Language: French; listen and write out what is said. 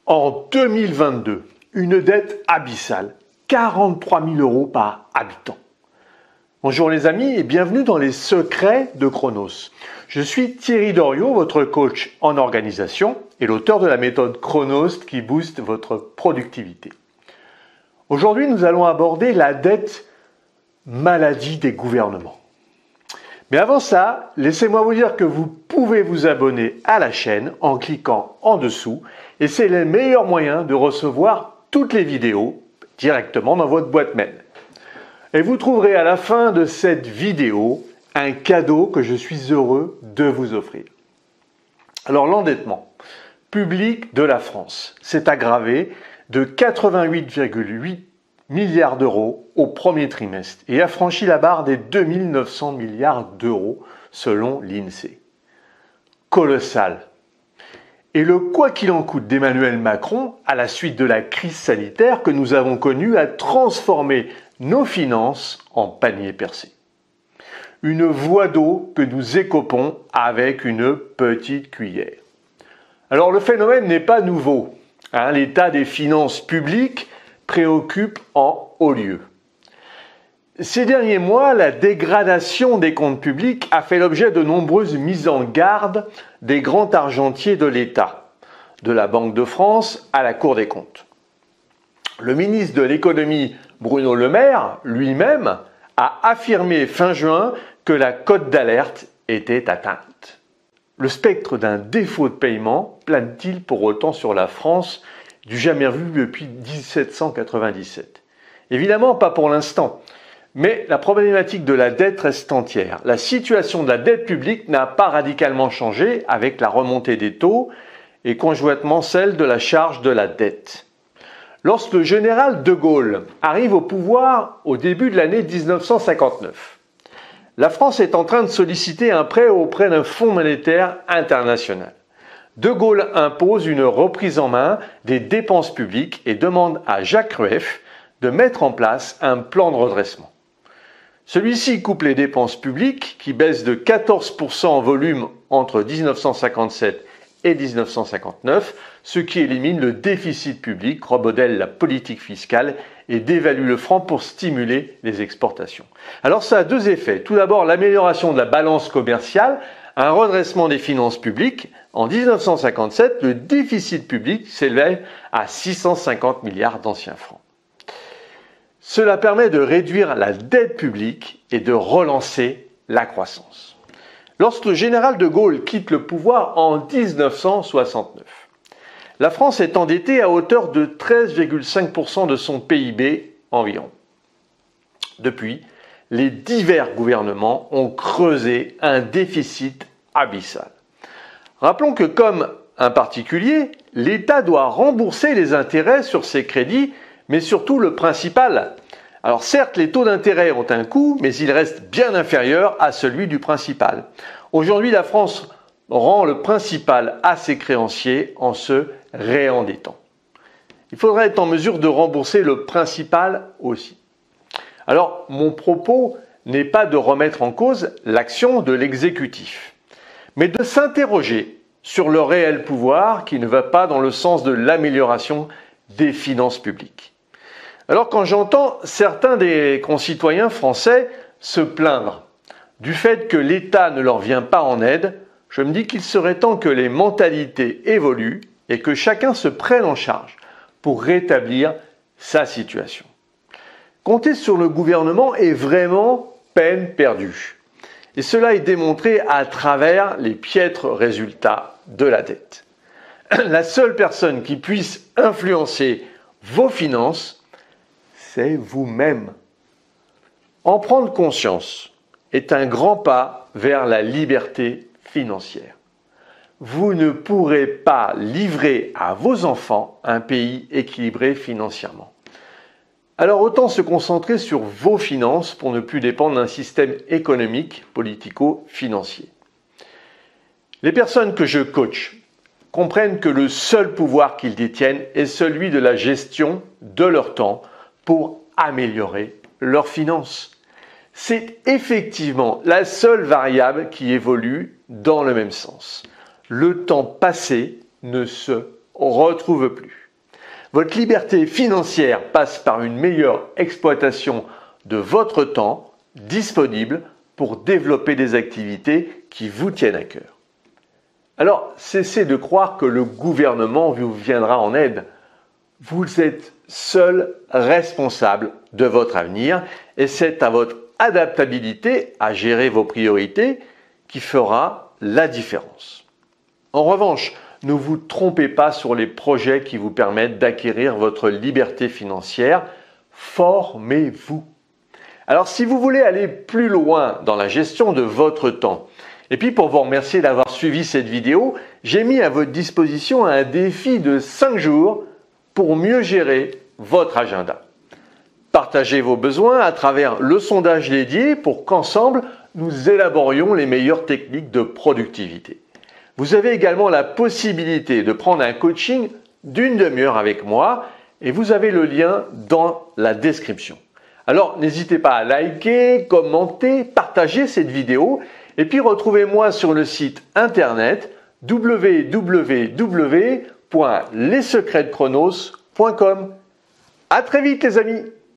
En 2022, une dette abyssale, 43 000 € par habitant. Bonjour les amis et bienvenue dans les secrets de Chronos. Je suis Thierry Doriot, votre coach en organisation et l'auteur de la méthode Chronos qui booste votre productivité. Aujourd'hui, nous allons aborder la dette maladie des gouvernements. Mais avant ça, laissez-moi vous dire que vous pouvez vous abonner à la chaîne en cliquant en dessous et c'est le meilleur moyen de recevoir toutes les vidéos directement dans votre boîte mail. Et vous trouverez à la fin de cette vidéo un cadeau que je suis heureux de vous offrir. Alors l'endettement public de la France s'est aggravé de 88,8 milliards d'euros au premier trimestre et a franchi la barre des 2900 milliards d'euros selon l'INSEE. Colossal. Et le quoi qu'il en coûte d'Emmanuel Macron, à la suite de la crise sanitaire que nous avons connue, a transformé nos finances en panier percé. Une voie d'eau que nous écopons avec une petite cuillère. Alors le phénomène n'est pas nouveau. L'état des finances publiques préoccupe en haut lieu. Ces derniers mois, la dégradation des comptes publics a fait l'objet de nombreuses mises en garde des grands argentiers de l'État, de la Banque de France à la Cour des comptes. Le ministre de l'économie Bruno Le Maire, lui-même, a affirmé fin juin que la cote d'alerte était atteinte. Le spectre d'un défaut de paiement plane-t-il pour autant sur la France du jamais vu depuis 1797? Évidemment pas pour l'instant, mais la problématique de la dette reste entière. La situation de la dette publique n'a pas radicalement changé avec la remontée des taux et conjointement celle de la charge de la dette. Lorsque le général de Gaulle arrive au pouvoir au début de l'année 1959, la France est en train de solliciter un prêt auprès d'un fonds monétaire international. De Gaulle impose une reprise en main des dépenses publiques et demande à Jacques Rueff de mettre en place un plan de redressement. Celui-ci coupe les dépenses publiques qui baissent de 14% en volume entre 1957 et 1959, ce qui élimine le déficit public, remodèle la politique fiscale et dévalue le franc pour stimuler les exportations. Alors ça a deux effets. Tout d'abord, l'amélioration de la balance commerciale, un redressement des finances publiques. En 1957, le déficit public s'élevait à 650 milliards d'anciens francs. Cela permet de réduire la dette publique et de relancer la croissance. Lorsque le général de Gaulle quitte le pouvoir en 1969, la France est endettée à hauteur de 13,5% de son PIB environ. Depuis, les divers gouvernements ont creusé un déficit abyssal. Rappelons que comme un particulier, l'État doit rembourser les intérêts sur ses crédits, mais surtout le principal. Alors certes, les taux d'intérêt ont un coût, mais ils restent bien inférieurs à celui du principal. Aujourd'hui, la France rend le principal à ses créanciers en se réendettant. Il faudrait être en mesure de rembourser le principal aussi. Alors, mon propos n'est pas de remettre en cause l'action de l'exécutif, mais de s'interroger sur le réel pouvoir qui ne va pas dans le sens de l'amélioration des finances publiques. Alors quand j'entends certains des concitoyens français se plaindre du fait que l'État ne leur vient pas en aide, je me dis qu'il serait temps que les mentalités évoluent et que chacun se prenne en charge pour rétablir sa situation. Compter sur le gouvernement est vraiment peine perdue. Et cela est démontré à travers les piètres résultats de la dette. La seule personne qui puisse influencer vos finances, c'est vous-même. En prendre conscience est un grand pas vers la liberté financière. Vous ne pourrez pas livrer à vos enfants un pays équilibré financièrement. Alors autant se concentrer sur vos finances pour ne plus dépendre d'un système économique, politico-financier. Les personnes que je coach comprennent que le seul pouvoir qu'ils détiennent est celui de la gestion de leur temps pour améliorer leurs finances. C'est effectivement la seule variable qui évolue dans le même sens. Le temps passé ne se retrouve plus. Votre liberté financière passe par une meilleure exploitation de votre temps disponible pour développer des activités qui vous tiennent à cœur. Alors, cessez de croire que le gouvernement vous viendra en aide. Vous êtes seul responsable de votre avenir et c'est à votre adaptabilité à gérer vos priorités qui fera la différence. En revanche, ne vous trompez pas sur les projets qui vous permettent d'acquérir votre liberté financière. Formez-vous. Alors, si vous voulez aller plus loin dans la gestion de votre temps, et puis pour vous remercier d'avoir suivi cette vidéo, j'ai mis à votre disposition un défi de 5 jours pour mieux gérer votre agenda. Partagez vos besoins à travers le sondage dédié pour qu'ensemble, nous élaborions les meilleures techniques de productivité. Vous avez également la possibilité de prendre un coaching d'1 demi-heure avec moi et vous avez le lien dans la description. Alors n'hésitez pas à liker, commenter, partager cette vidéo et puis retrouvez-moi sur le site internet www.lessecretsdechronos.com. À très vite les amis!